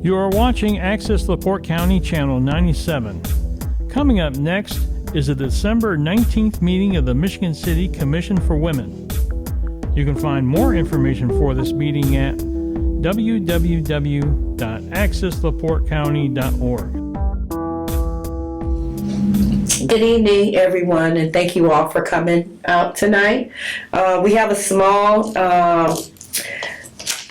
You are watching Access LaPorte County Channel 97. Coming up next is the December 19th meeting of the Michigan City Commission for Women. You can find more information for this meeting at www.accesslaportecounty.org. Good evening, everyone, and thank you all for coming out tonight. We have a small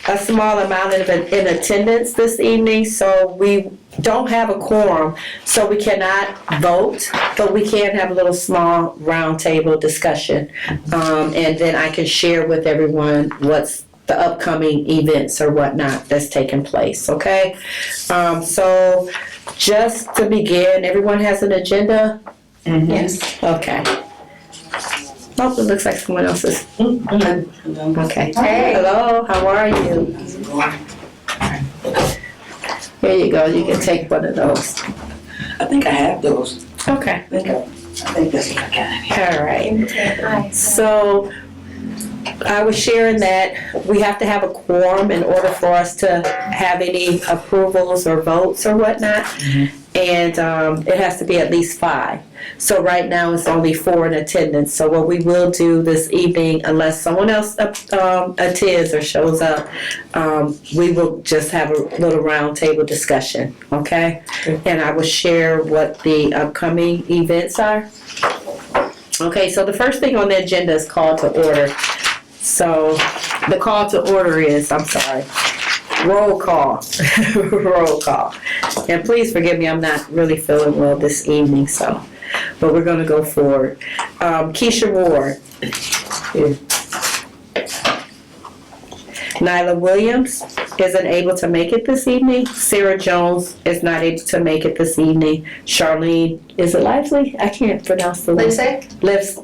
amount in attendance this evening, so we don't have a quorum, so we cannot vote, but we can have a little small roundtable discussion, and then I can share with everyone what's the upcoming events or whatnot that's taking place. Okay, so just to begin, everyone has an agenda. Mm-hmm. Yes. Okay. Oh, it looks like someone else is. Okay. Hey. Hello, how are you? Here you go, you can take one of those. I think I have those. Okay. I think that's what I got. All right. So I was sharing that we have to have a quorum in order for us to have any approvals or votes or whatnot. Mm-hmm. And it has to be at least 5. So right now it's only 4 in attendance. So what we will do this evening, unless someone else attends or shows up, we will just have a little round table discussion, okay? And I will share what the upcoming events are. Okay, so the first thing on the agenda is call to order. So the call to order is, roll call. Roll call. And please forgive me, I'm not really feeling well this evening, but we're going to go forward. Keisha Ward. Here. Nyla Williams isn't able to make it this evening. Sarah Jones is not able to make it this evening. Charlene, is it Lively? I can't pronounce the name.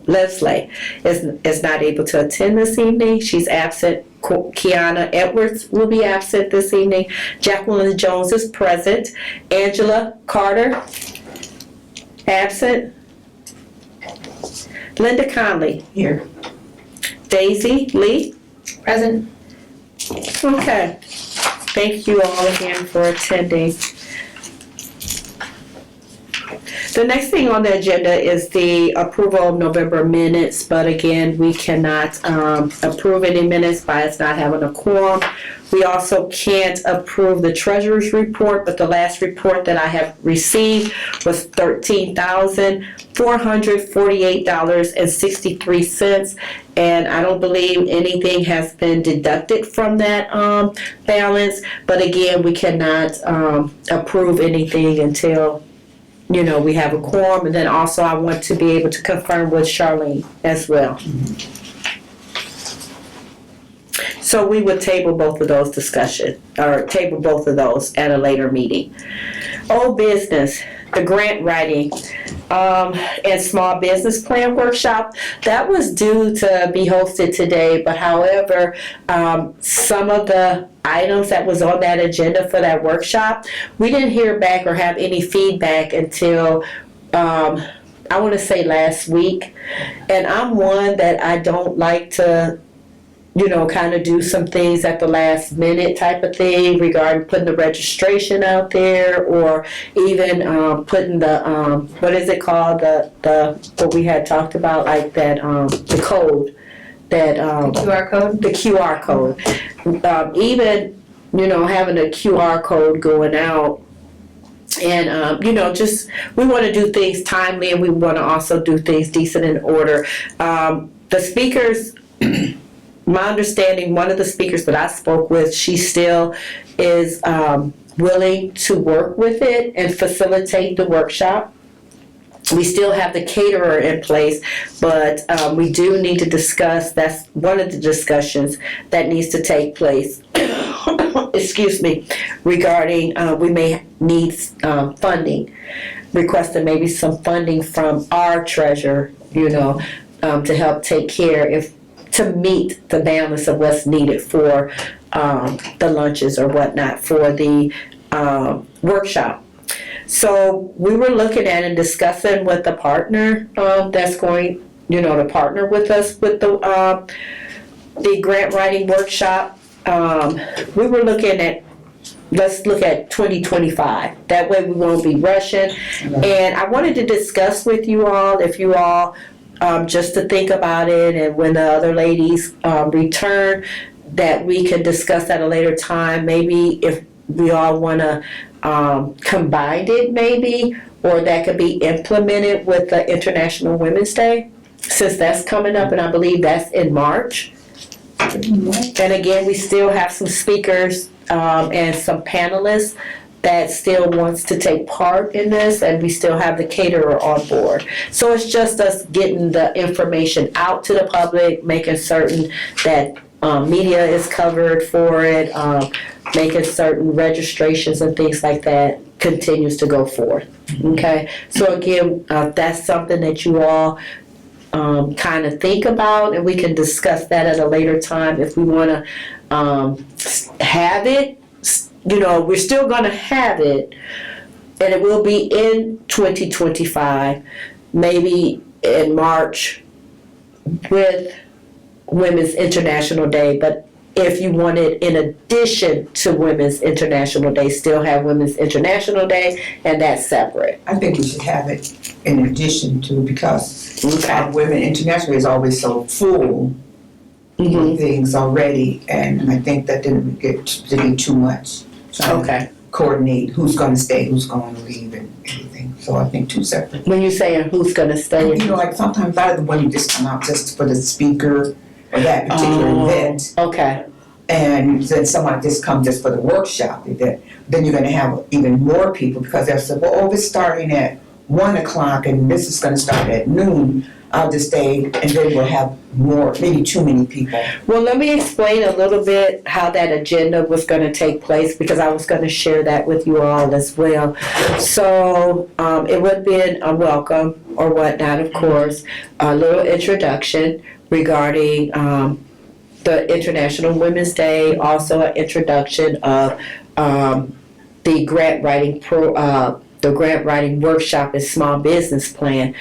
Leslie is not able to attend this evening. She's absent. Kiana Edwards will be absent this evening. Jacqueline Jones is present. Angela Carter, absent. Linda Conley. Here. Daisy Lee. Present. Okay. Thank you all again for attending. The next thing on the agenda is the approval of November minutes, but again, we cannot approve any minutes by us not having a quorum. We also can't approve the treasurer's report, but the last report that I have received was $13,448.63, and I don't believe anything has been deducted from that balance, but again, we cannot approve anything until we have a quorum, and then also I want to be able to confirm with Charlene as well. So we would table both of those table both of those at a later meeting. Old business, the grant writing and small business plan workshop, that was due to be hosted today, but however, some of the items that was on that agenda for that workshop, we didn't hear back or have any feedback until I want to say last week. And I'm one that I don't like to kind of do some things at the last minute type of thing regarding putting the registration out there, or even putting the what is it called, the what we had talked about, like that the code that The QR code? the QR code, even having a QR code going out. And, just, we want to do things timely, and we want to also do things decent in order. The speakers, my understanding, one of the speakers that I spoke with, she still is willing to work with it and facilitate the workshop. We still have the caterer in place, but we do need to discuss, that's one of the discussions that needs to take place, excuse me, regarding we may need funding, requesting maybe some funding from our treasurer, to help take care to meet the balance of what's needed for the lunches or whatnot for the workshop. So we were looking at and discussing with the partner that's going, to partner with us with the grant writing workshop. We were looking at let's look at 2025. That way we won't be rushing. And I wanted to discuss with you all, if you all, just to think about it, and when the other ladies return, that we can discuss at a later time. Maybe if we all want to combine it, maybe, or that could be implemented with the International Women's Day, since that's coming up, and I believe that's in March. And again, we still have some speakers and some panelists that still wants to take part in this, and we still have the caterer on board. So it's just us getting the information out to the public, making certain that media is covered for it, making certain registrations and things like that continues to go forth. Okay, so again, that's something that you all kind of think about, and we can discuss that at a later time if we want to have it. You know, we're still going to have it, and it will be in 2025, maybe in March with Women's International Day. But if you want it in addition to Women's International Day, still have Women's International Day, and that's separate. I think we should have it in addition to, because Okay. Women International is always so full Mm-hmm. of things already, and I think that didn't get to be too much. Trying to Okay. coordinate who's going to stay, who's going to leave, and everything. So I think two separate. When you're saying who's going to stay, You know, like sometimes a lot of the women just come out just for the speaker or that particular event, Okay. and then someone just come just for the workshop event. Then you're going to have even more people, because they'll say, well, oh, it's starting at 1 o'clock and this is going to start at noon. I'll just stay, and then we'll have more, maybe too many people. Well, let me explain a little bit how that agenda was going to take place, because I was going to share that with you all as well. So it would be a welcome or whatnot, of course, a little introduction regarding the International Women's Day, also an introduction of the grant writing the grant writing workshop and small business plan.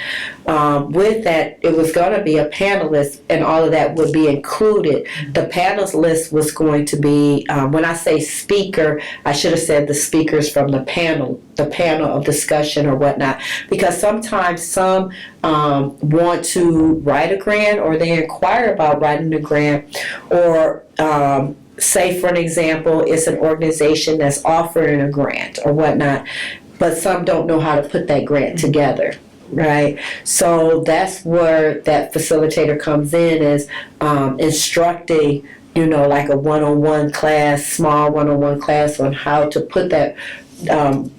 With that, it was going to be a panelist, and all of that would be included. The panelist list was going to be, when I say speaker, I should have said the speakers from the panel of discussion or whatnot, because sometimes some want to write a grant, or they inquire about writing a grant, or say, for an example, it's an organization that's offering a grant or whatnot, but some don't know how to put that grant together, right? So that's where that facilitator comes in, is instructing, you know, like a one-on-one class, small one-on-one class on how to put that,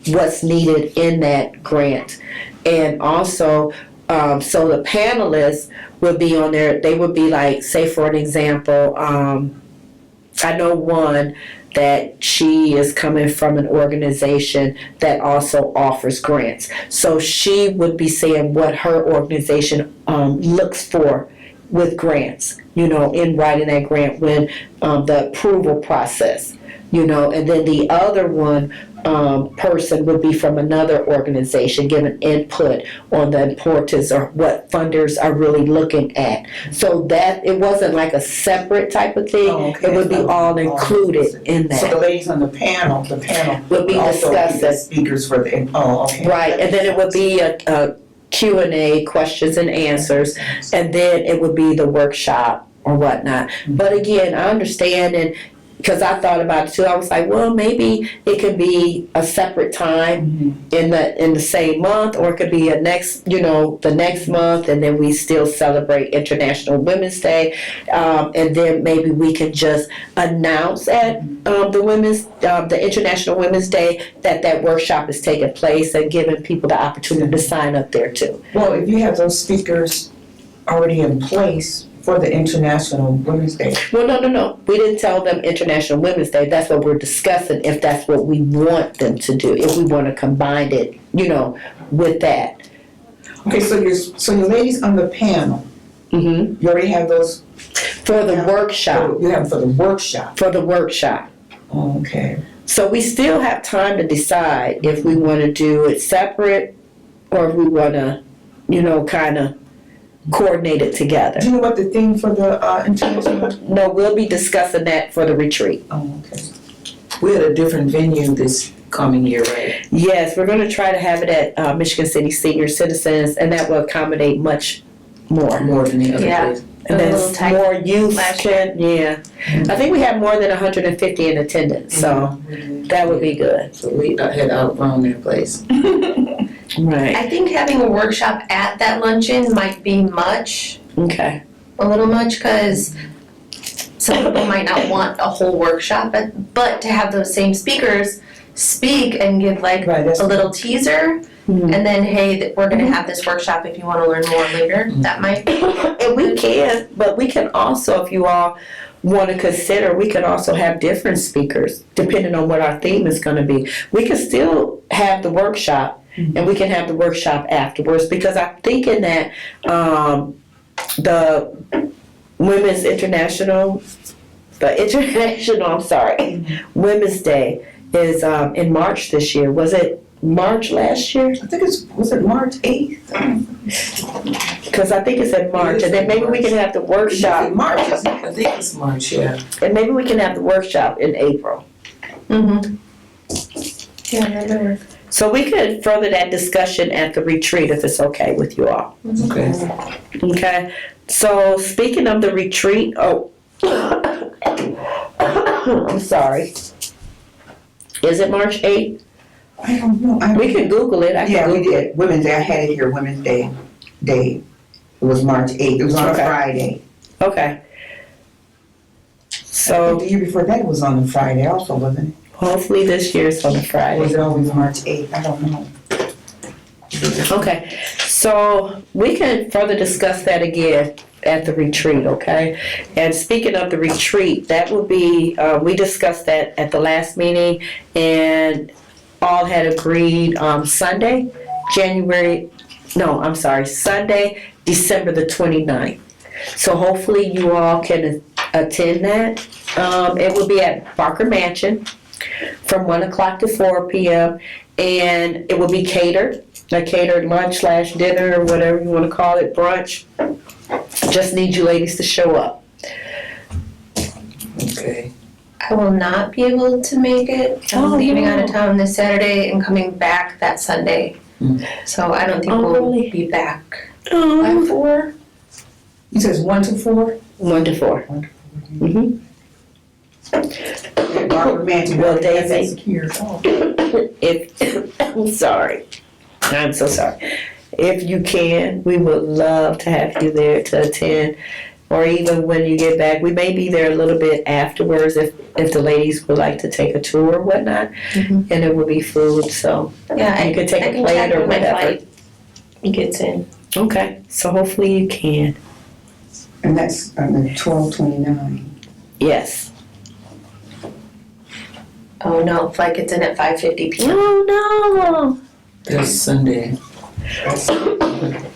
what's needed in that grant. And also, so the panelists would be on there, they would be like, say for an example, I know one that she is coming from an organization that also offers grants. So she would be saying what her organization looks for with grants, you know, in writing that grant, when the approval process, you know, and then the other one person would be from another organization giving input on the importance or what funders are really looking at. So that it wasn't like a separate type of thing. Oh, okay. It would be all included in So the that. ladies on the panel Would be also be the discussing. speakers for the, okay. Right, and then it would be a Q&A, questions and answers, and then it would be the workshop or whatnot. But again, I understand, and because I thought about it too, I was like, well, maybe it could be a separate time in the same month, or it could be the next month, and then we still celebrate International Women's Day, and then maybe we can just announce at the International Women's Day that workshop is taking place, and giving people the opportunity to sign up there too. Well, if you have those speakers already in place for the International Women's Day. Well, no. We didn't tell them International Women's Day. That's what we're discussing, if that's what we want them to do, if we want to combine it, you know, with that. Okay, so your ladies on the panel, Mm-hmm. you already have those? For the workshop. You have them for the workshop. For the workshop. Okay. So we still have time to decide if we want to do it separate, or if we want to, you know, kind of coordinate it together. Do you know what the theme for the International? No, we'll be discussing that for the retreat. Oh, okay. We're at a different venue this coming year, right? Yes, we're gonna try to have it at Michigan City Senior Citizens, and that will accommodate much more. More than the other Yeah. place. And A little then tight more youth last can, yeah. I think we have more than 150 in attendance, so that would be good. So we had outgrown that place. Right. I think having a workshop at that luncheon might be much, Okay. a little much, because some people might not want a whole workshop, but to have those same speakers speak and give like Right, that's a little teaser, Mhm. and then, hey, we're gonna have this workshop if you wanna learn more later, that might. And we can, but we can also, if you all want to consider, we can also have different speakers depending on what our theme is going to be. We can still have the workshop, and we can have the workshop afterwards, because I'm thinking that the Women's International, Women's Day is in March this year. Was it March last year? I think was it March 8th? Because I think it's in March, and then maybe we can have the workshop, March, isn't it? I think it's March, yeah. and maybe we can have the workshop in April. Mm-hmm. Yeah, that would work. So we could further that discussion at the retreat if it's okay with you all. Okay. Okay? So speaking of the retreat, I'm sorry. Is it March 8th? I don't know. We can Google it. I Yeah, can we Google it. did. Women's Day, I had it here, Women's Day. It was March 8th. It was on a Okay. Friday. Okay. So So the year before that, it was on a Friday also, wasn't hopefully this year it's on a it? Was Friday. it always March 8th? I don't know. Okay. So we can further discuss that again at the retreat, okay? And speaking of the retreat, that will be, we discussed that at the last meeting, and all had agreed Sunday, Sunday, December the 29th. So hopefully you all can attend that. It will be at Barker Mansion from 1 o'clock to 4 p.m. And it will be catered, a catered lunch / dinner, or whatever you want to call it, brunch. Just need you ladies to show up. Okay. I will not be able to make it. I'm Oh, leaving no. out of town this Saturday and coming back that Sunday. So I don't think Oh, we'll really? be back by Oh. 4. You says 1 to 4? 1 to 4. Mm-hmm. Barbara Mansion. Well, that's Daisy. secure. Oh. I'm sorry. I'm so sorry. If you can, we would love to have you there to attend, or even when you get back. We may be there a little bit afterwards if the ladies would like to take a tour or whatnot, Mhm. and it will be food, so Yeah, you could take I a can plate check or when my whatever. flight gets in. Okay, so hopefully you can. And that's on the 12/29. Yes. Oh no, flight gets in at 5:50 p.m. Oh no. That's Sunday.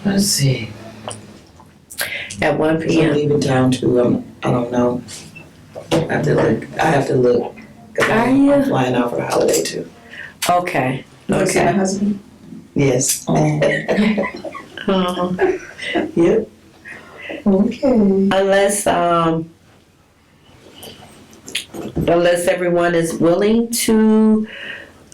Let's see. At 1 I'm p.m. leaving town too. I don't know. I have to look. 'Cause Are I'm you? flying out for the holiday too. Okay. You wanna see my Okay. husband? Yes. Oh. Yep. Okay. Unless everyone is willing to,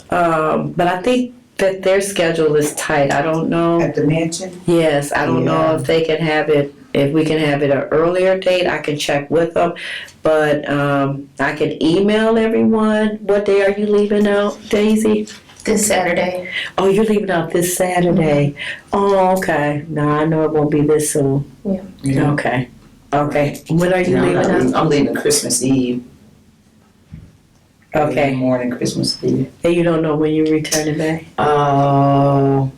but I think that their schedule is tight. I don't know. At the mansion? Yes, I don't know Yeah. if they can have it, if we can have it an earlier date. I can check with them. But I can email everyone. What day are you leaving out, Daisy? This Saturday. Oh, you're leaving out this Saturday. Oh, okay. No, I know it won't be this soon. Yeah. Okay. Okay. When are you leaving out? I'm leaving Christmas Eve. Okay. Morning, Christmas Eve. And you don't know when you're returning back? I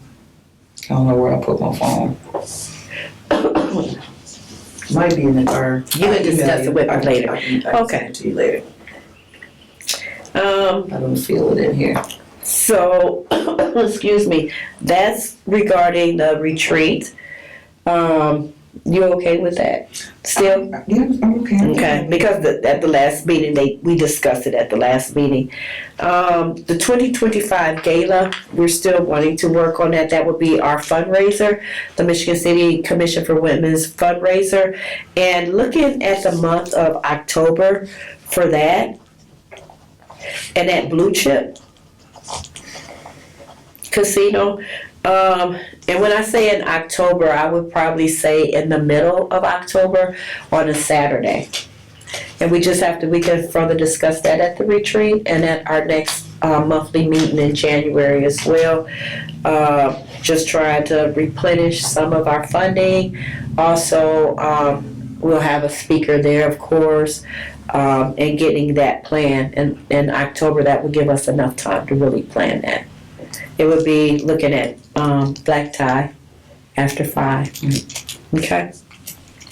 don't know where I put my phone. Might be in the car. You can discuss it with me later. I can Okay. send it to you later. I Um, don't feel it in here. so, excuse me, that's regarding the retreat. You okay with that? Still? Yeah, I'm okay. Okay, because at the last meeting, we discussed it at the last meeting. The 2025 gala, we're still wanting to work on that. That would be our fundraiser, the Michigan City Commission for Women's fundraiser. And looking at the month of October for that, and at Blue Chip Casino. And when I say in October, I would probably say in the middle of October on a Saturday. And we can further discuss that at the retreat and at our next monthly meeting in January as well. Just trying to replenish some of our funding. Also, we'll have a speaker there, of course, and getting that plan. And in October, that would give us enough time to really plan that. It would be looking at black tie after 5. Okay?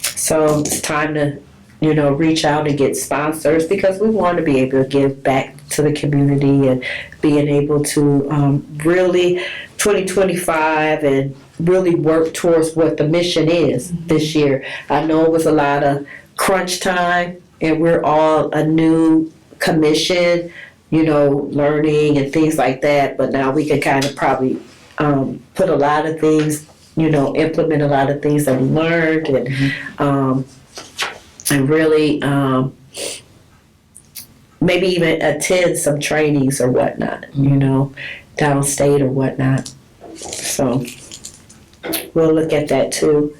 So it's time to, reach out and get sponsors because we want to be able to give back to the community and being able to really 2025 and really work towards what the mission is this year. I know it was a lot of crunch time and we're all a new commission, learning and things like that, but now we can kind of probably put a lot of things, implement a lot of things that we learned and really maybe even attend some trainings or whatnot, downstate or whatnot. So we'll look at that too.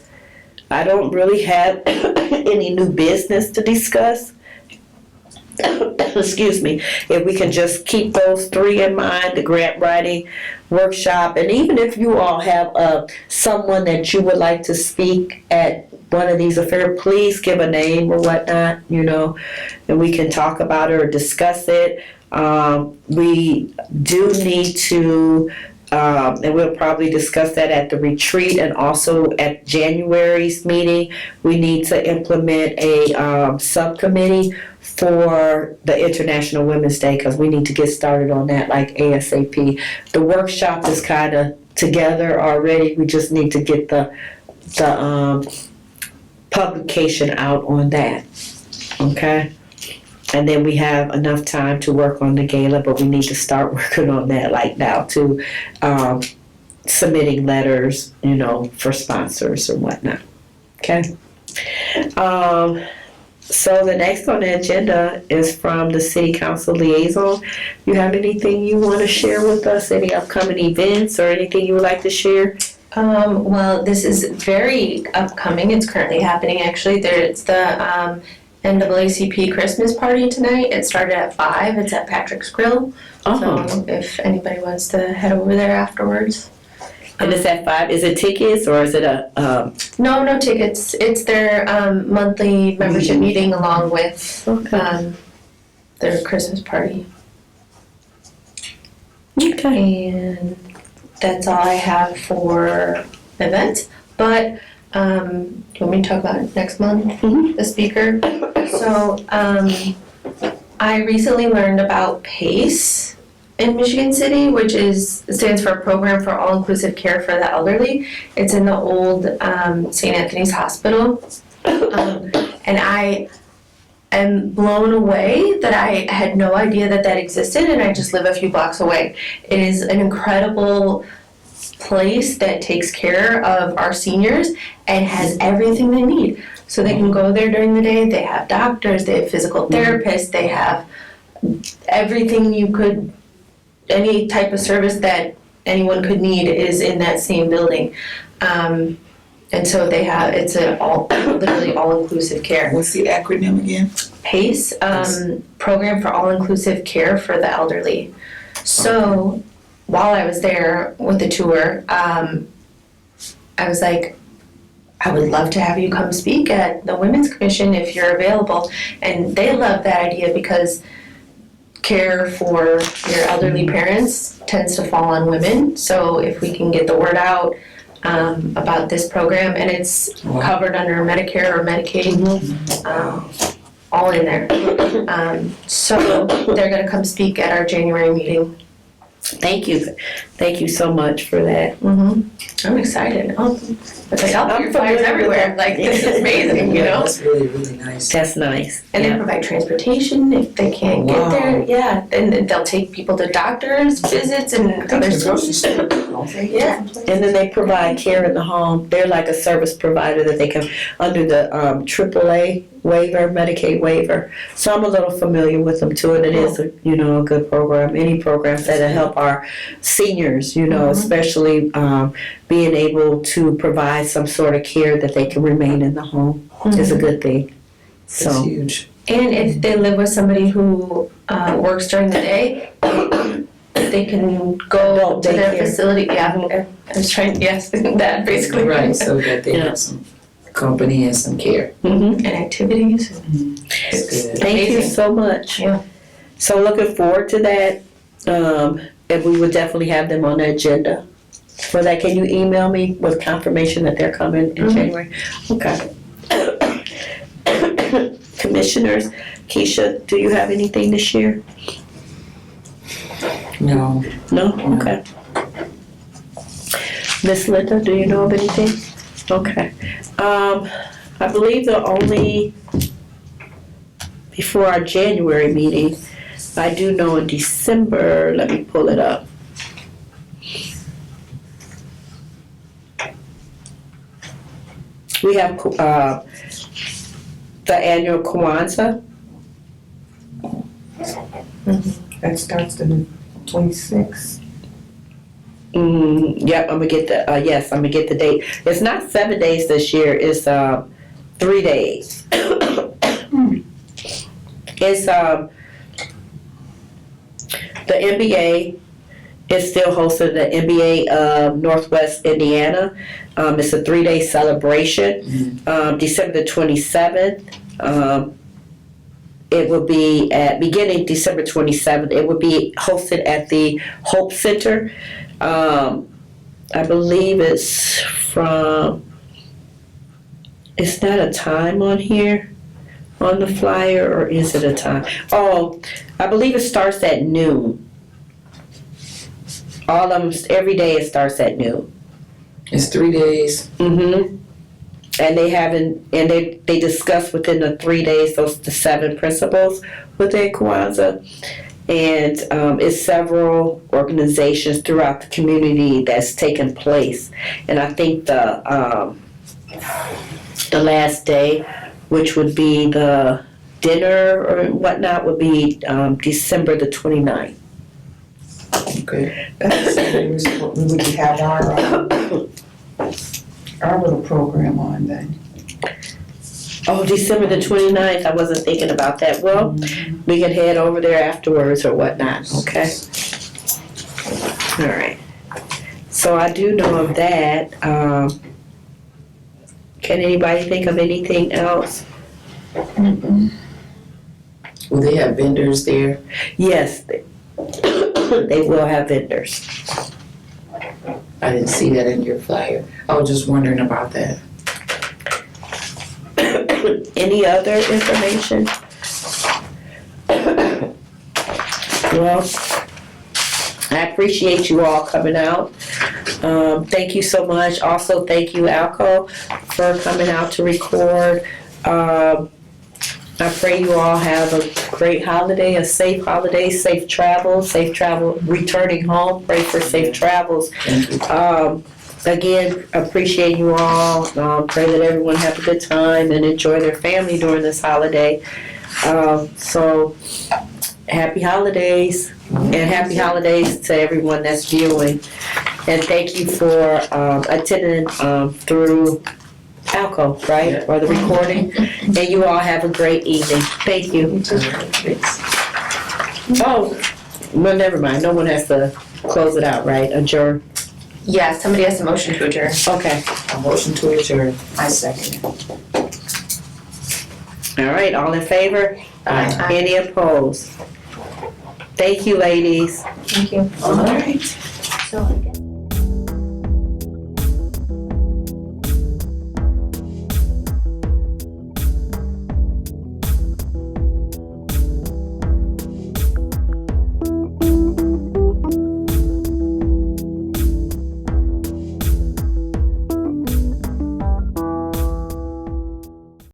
I don't really have any new business to discuss. Excuse me. If we can just keep those 3 in mind, the grant writing workshop, and even if you all have someone that you would like to speak at one of these affairs, please give a name or whatnot, and we can talk about it or discuss it. We do need to, and we'll probably discuss that at the retreat and also at January's meeting. We need to implement a subcommittee for the International Women's Day because we need to get started on that like ASAP. The workshop is kind of together already. We just need to get the publication out on that. Okay? And then we have enough time to work on the gala, but we need to start working on that like now too. Submitting letters, for sponsors or whatnot. Okay? So the next on the agenda is from the City Council Liaison. You have anything you want to share with us? Any upcoming events or anything you would like to share? Well, this is very upcoming. It's currently happening, actually. There's the NAACP Christmas party tonight. It started at 5. It's at Patrick's Grill. So if anybody wants to head over there afterwards. And it's at 5. Is it tickets or is it a? No tickets. It's their monthly membership meeting along with their Christmas party. Okay. And that's all I have for events. But do you want me to talk about it next month? Mhm. The speaker. So I recently learned about PACE in Michigan City, which stands for Program for All-Inclusive Care for the Elderly. It's in the old St. Anthony's Hospital. And I am blown away that I had no idea that existed, and I just live a few blocks away. It is an incredible place that takes care of our seniors and has everything they need. So they can go there during the day, they have doctors, they have physical therapists, they have everything any type of service that anyone could need is in that same building. And so it's literally all-inclusive care. What's the acronym again? PACE, Program for All-Inclusive Care for the Elderly. So while I was there with the tour, I was like, I would love to have you come speak at the Women's Commission if you're available. And they love that idea because care for your elderly parents tends to fall on women. So if we can get the word out about this program, and it's covered under Medicare or Medicaid, all in there. So they're going to come speak at our January meeting. Thank you. Thank you so much for that. I'm excited. I'll put your flyers everywhere. Like, this is amazing, That's really, really nice. That's nice. And they provide transportation if they can't get there. Yeah, and they'll take people to doctors' visits and other grocery store. Yeah. And then they provide care in the home. They're like a service provider that they can, under the AAA waiver, Medicaid waiver. So I'm a little familiar with them too, and it is a good program. Any programs that help our seniors, especially being able to provide some sort of care that they can remain in the home is a good thing. That's So huge. And if they live with somebody who works during the day, they can go Adult to their daycare. facility. Yeah, I was trying. Yes, that basically. Right, so that they Yeah. have some company and some care. mhm. And activities. That's good. Thank you Amazing. so much. Yeah. So looking forward to that. And we would definitely have them on the agenda. For that, can you email me with confirmation that they're coming in January? Okay. Commissioners, Keisha, do you have anything to share? No, No? Okay. Miss Linda, do you know of anything? Okay. I believe the only, before our January meeting, I do know in December, let me pull it up. We have the annual Kwanzaa. That starts the 26th. Yep, I'm gonna get the, yes, I'm gonna get the date. It's not 7 days this year, it's 3 days. It's the NBA is still hosting the NBA of Northwest Indiana. It's a 3-day celebration. December the 27th. It will be beginning December 27th. It will be hosted at the Hope Center. I believe it's it's not a time on here on the flyer, or is it a time? Oh, I believe it starts at noon. All of them, every day it starts at noon. it's 3 days. Mm-hmm. And they discuss within the 3 days the 7 principles within Kwanzaa. And it's several organizations throughout the community that's taken place. And I think the last day, which would be the dinner or whatnot, would be December the 29th. Okay. That's we would have our little program on then. Oh, December the 29th, I wasn't thinking about that. Well, we can head over there afterwards or whatnot, okay? All right. So I do know of that. Can anybody think of anything else? Will they have vendors there? Yes, they will have vendors. I didn't see that in your flyer. I was just wondering about that. Any other information? Well, I appreciate you all coming out. Thank you so much. Also, thank you, Alco, for coming out to record. I pray you all have a great holiday, safe travel, returning home. Pray for safe travels. Thank you. Again, appreciate you all. Pray that everyone have a good time and enjoy their family during this holiday. So, happy holidays, and happy holidays to everyone that's viewing. And thank you for attending through Alco, right, Yeah. or the recording. And you all have a great evening. Thank you. Oh, well, never mind. No one has to close it out, right? Adjourn. Yeah, somebody has a motion to adjourn. Okay. A motion to adjourn. I second it. All right. All in favor? Aye. Any opposed? Thank you, ladies. Thank you. All right. So I guess.